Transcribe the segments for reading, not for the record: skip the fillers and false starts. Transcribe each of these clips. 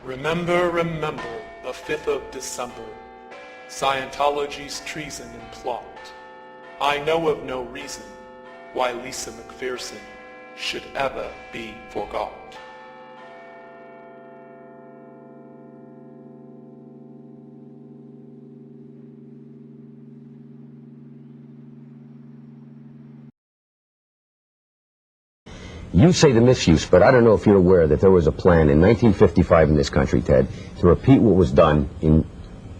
Remember, remember, the 5th of December, Scientology's treason and plot. I know of no reason why Lisa McPherson should ever be forgot. You say the misuse, but I don't know if you're aware that there was a plan in 1955 in this country, Ted, to repeat what was done in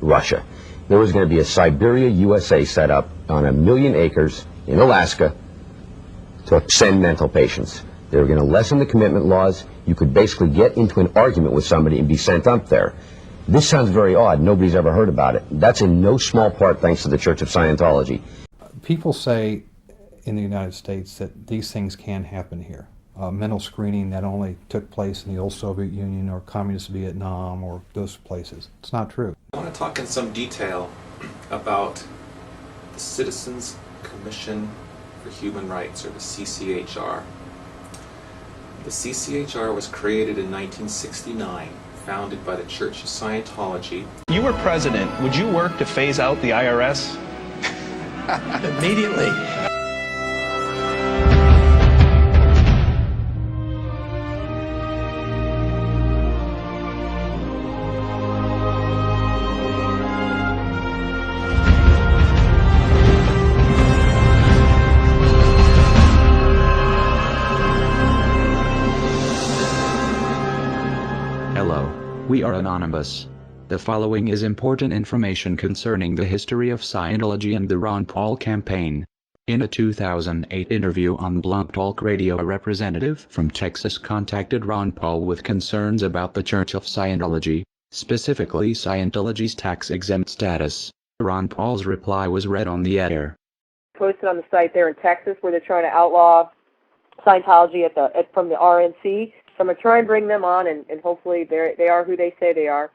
Russia. There was going to be a Siberia, USA set up on 1 million acres in Alaska to send mental patients. They were going to lessen the commitment laws. You could basically get into an argument with somebody and be sent up there. This sounds very odd. Nobody's ever heard about it. That's in no small part thanks to the Church of Scientology. People say in the United States that these things can happen here. Mental screening that only took place in the old Soviet Union or communist Vietnam or those places. It's not true. I want to talk in some detail about the Citizens Commission for Human Rights, or the CCHR. The CCHR was created in 1969, founded by the Church of Scientology. If you were president, would you work to phase out the IRS? Immediately. We are anonymous. The following is important information concerning the history of Scientology and the Ron Paul campaign. In a 2008 interview on Blog Talk Radio, a representative from Texas contacted Ron Paul with concerns about the Church of Scientology, specifically Scientology's tax-exempt status. Ron Paul's reply was read on the air. Posted on the site there in Texas where they're trying to outlaw Scientology from the RNC. So I'm going to try and bring them on, and hopefully they are who they say they are.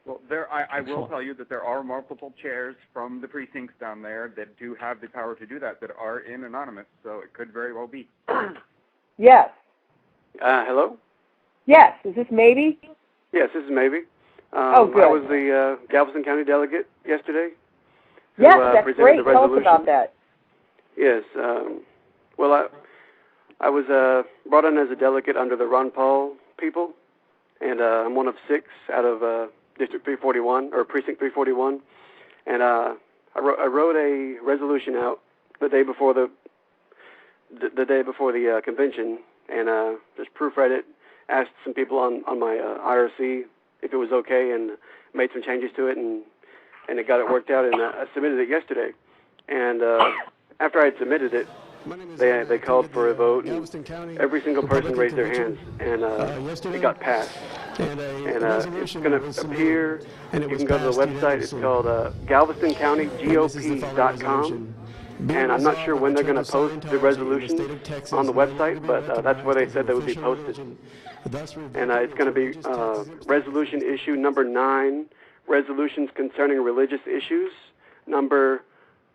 Well, I will tell you that there are multiple chairs from the precincts down there that do have the power to do that are in anonymous, so it could very well be. Yes. Hello? Yes. Is this Maybe? Yes, this is Maybe. Oh, good. I was the Galveston County delegate yesterday. Yes, that's great. Tell us about that. Yes. Well, I was brought in as a delegate under the Ron Paul people, and I'm one of 6 out of District 341, or Precinct 341, and I wrote a resolution out the day before the convention, and just proofread it, asked some people on my IRC if it was okay, and made some changes to it, and it got it worked out, and I submitted it yesterday, and after I had submitted it, they called for a vote, and every single person raised their hands, and it got passed. And it's going to appear, you can go to the website, it's called GalvestonCountyGOP.com, and I'm not sure when they're going to post the resolution on the website, but that's where they said they would be posted. And it's going to be resolution issue number 9, resolutions concerning religious issues, number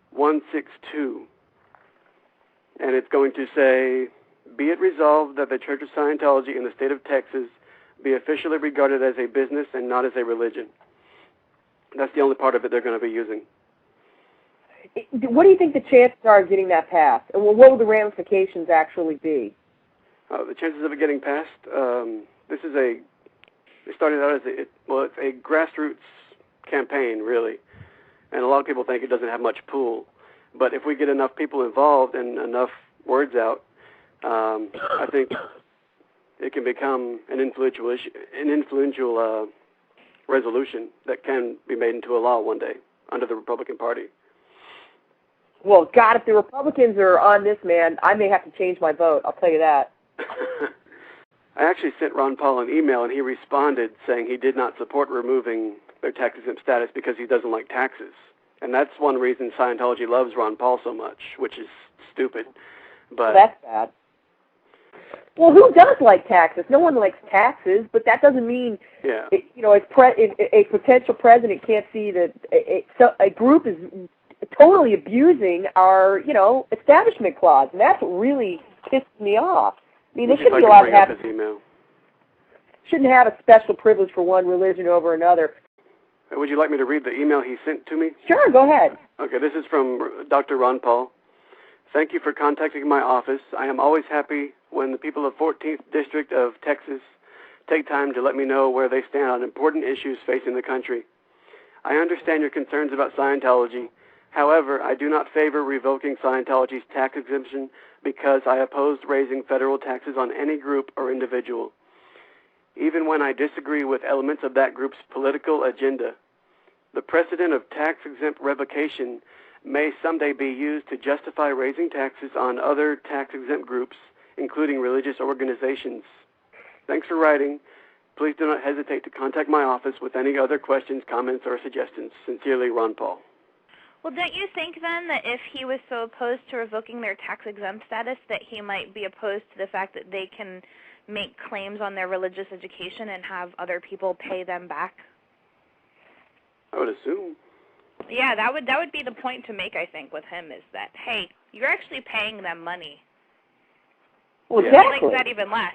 162. And it's going to say, be it resolved that the Church of Scientology in the state of Texas be officially regarded as a business and not as a religion. That's the only part of it they're going to be using. What do you think the chances are of getting that passed? And what will the ramifications actually be? The chances of it getting passed, it started out as it's a grassroots campaign, really. And a lot of people think it doesn't have much pull. But if we get enough people involved and enough words out, I think it can become an influential resolution that can be made into a law one day under the Republican Party. Well, God, if the Republicans are on this, man, I may have to change my vote. I'll tell you that. I actually sent Ron Paul an email, and he responded saying he did not support removing their tax-exempt status because he doesn't like taxes. And that's one reason Scientology loves Ron Paul so much, which is stupid. But that's bad. Well, who does like taxes? No one likes taxes, but that doesn't mean, a potential president can't see that a group is totally abusing our, establishment clause, and that's what really pisses me off. I mean, they should be allowed to have. shouldn't have a special privilege for one religion over another. Would you like me to read the email he sent to me? Sure, go ahead. Okay, this is from Dr. Ron Paul. Thank you for contacting my office. I am always happy when the people of 14th District of Texas take time to let me know where they stand on important issues facing the country. I understand your concerns about Scientology. However, I do not favor revoking Scientology's tax exemption because I oppose raising federal taxes on any group or individual, even when I disagree with elements of that group's political agenda. The precedent of tax-exempt revocation may someday be used to justify raising taxes on other tax-exempt groups, including religious organizations. Thanks for writing. Please do not hesitate to contact my office with any other questions, comments, or suggestions. Sincerely, Ron Paul. Well, don't you think then that if he was so opposed to revoking their tax-exempt status that he might be opposed to the fact that they can make claims on their religious education and have other people pay them back? I would assume. Yeah, that would be the point to make, I think, with him, is that, hey, you're actually paying them money. Well, exactly. He likes that even less.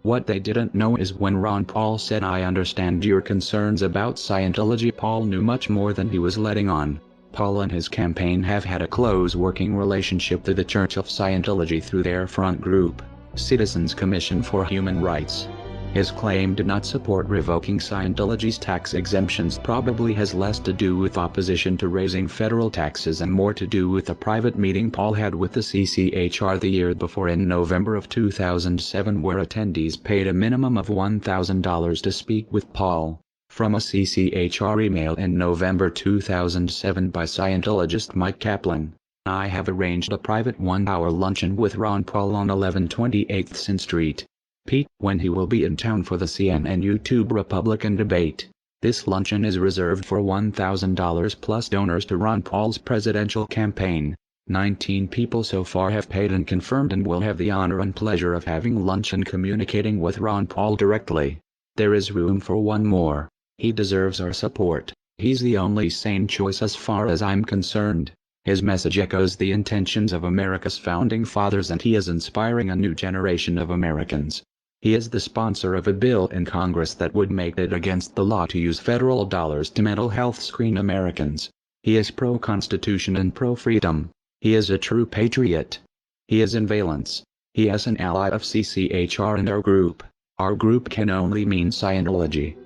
What they didn't know is when Ron Paul said, "I understand your concerns about Scientology," Paul knew much more than he was letting on. Paul and his campaign have had a close working relationship to the Church of Scientology through their front group, Citizens Commission for Human Rights. His claim to not support revoking Scientology's tax exemptions probably has less to do with opposition to raising federal taxes and more to do with a private meeting Paul had with the CCHR the year before in November of 2007, where attendees paid a minimum of $1,000 to speak with Paul. From a CCHR email in November 2007 by Scientologist Mike Kaplan, "I have arranged a private 1-hour luncheon with Ron Paul on 1128 Sin Street, Pete, when he will be in town for the CNN YouTube Republican debate. This luncheon is reserved for $1,000 plus donors to Ron Paul's presidential campaign. 19 people so far have paid and confirmed and will have the honor and pleasure of having lunch and communicating with Ron Paul directly. There is room for one more. He deserves our support. He's the only sane choice as far as I'm concerned. His message echoes the intentions of America's founding fathers, and he is inspiring a new generation of Americans. He is the sponsor of a bill in Congress that would make it against the law to use federal dollars to mental health screen Americans. He is pro-Constitution and pro-freedom. He is a true patriot. He is in valence. He is an ally of CCHR and our group. Our group can only mean Scientology."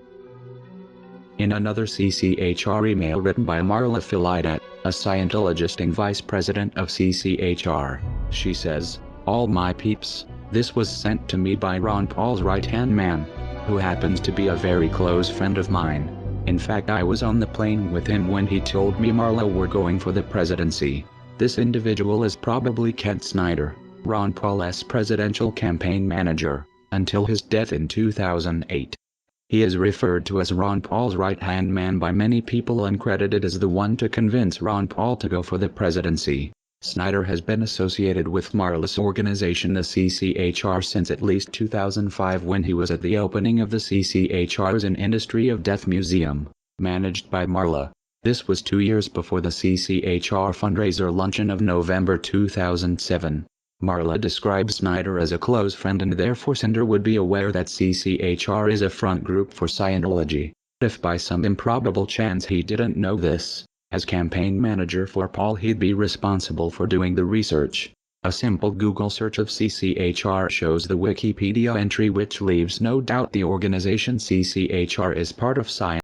In another CCHR email written by Marla Filidet, a Scientologist and vice president of CCHR, she says, "All my peeps, this was sent to me by Ron Paul's right-hand man, who happens to be a very close friend of mine. In fact, I was on the plane with him when he told me Marla were going for the presidency. This individual is probably Kent Snyder, Ron Paul's presidential campaign manager, until his death in 2008. He is referred to as Ron Paul's right-hand man by many people and credited as the one to convince Ron Paul to go for the presidency. Snyder has been associated with Marla's organization, the CCHR, since at least 2005, when he was at the opening of the CCHR's An Industry of Death Museum, managed by Marla. This was 2 years before the CCHR fundraiser luncheon of November 2007. Marla describes Snyder as a close friend, and therefore Snyder would be aware that CCHR is a front group for Scientology. If by some improbable chance he didn't know this, as campaign manager for Paul, he'd be responsible for doing the research. A simple Google search of CCHR shows the Wikipedia entry, which leaves no doubt the organization CCHR is part of Scientology.